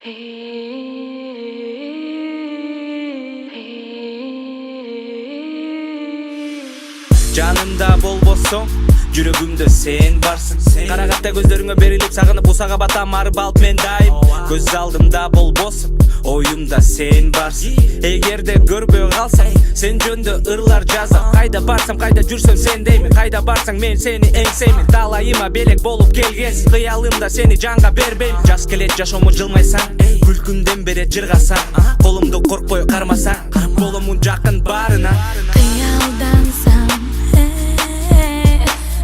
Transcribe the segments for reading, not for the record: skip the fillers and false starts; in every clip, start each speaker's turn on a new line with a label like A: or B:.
A: Жанымда болбосоң, жүрөгүмдө сен барсың. Карагатта көздөрүңө берилип сагынып усага батам арып алып мен дайым. Көз алдымда болбосуң, оюмда сен барсың. Эгерде көрбөй калсам, сен жөндө ырлар жазам. Кайда барсам, кайда жүрсөм сен деймин. Кайда барсаң мен сени эңсеймин. Талайыма белек болуп келгенсиң. Кыялымда сени жанга бербейм. Жаш келет жашоомо жылмайсаң, күлкүмдөн берет жыргасаң. Колумду коркпой кармасаң, боломун жакын баарына.
B: Кыялдансам,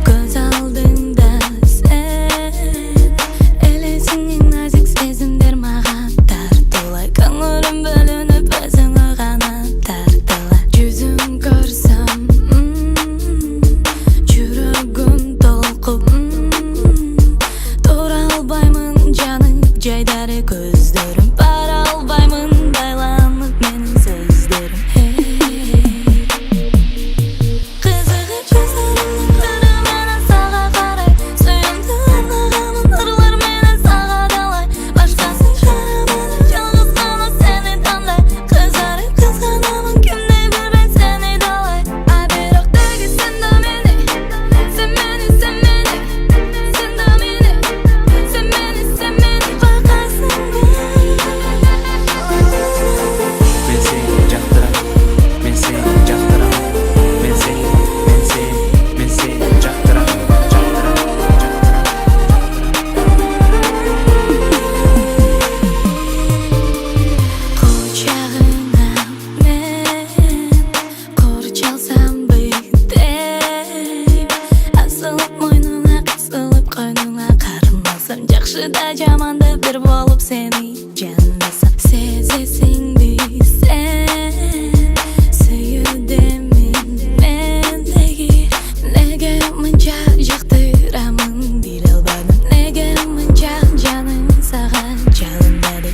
B: көз алдыңда сен. Элесиңин назик сезимдер мага тартылай. Көңүлүм бөлүнүп өзүңө гана тартылай. Жүзүң көрсөм, жүрөгүм толкуп. Тура албаймын жаның жайдары көздөрүм. Бара албаймын байланып менин сөздөрүм. Жакшыда жаманда бир болуп сени жандасам. Сезесиңди сен, сүйүүдөмүн мен неге. Неге мынча жактырамын биле албадым. Неге мынча жаным сага жалынбады.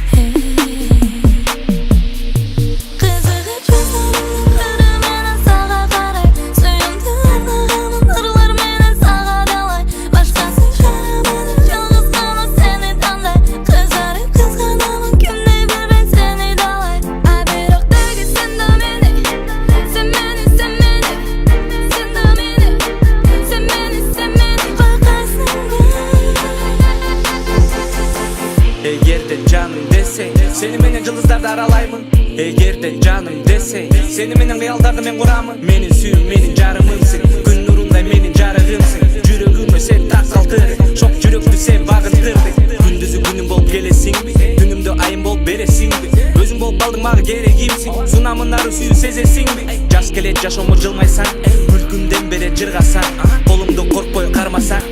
A: Эгерде жаным десең, сени менен жылдыздарды аралаймын. Эгерде жаным десең, сени менен кыялдарды мен курамын. Менин сүйүүм, менин жарымымсың, күн нурундай менин жарыгымсың. Жүрөгүмө сен так калтырдың, шок жүрөктү сен багынтырдың. Күндүзү күнүм болуп келесиңби, түнүмдө айым болуп бересиңби. Өзүң болуп калдың мага керегимсиң, сунамын ары сүйүү сезесиңби. Жаш келет жашоомо жылмайсаң, күлкүмдөн берет жыргасаң. Колумду коркпой кармасаң.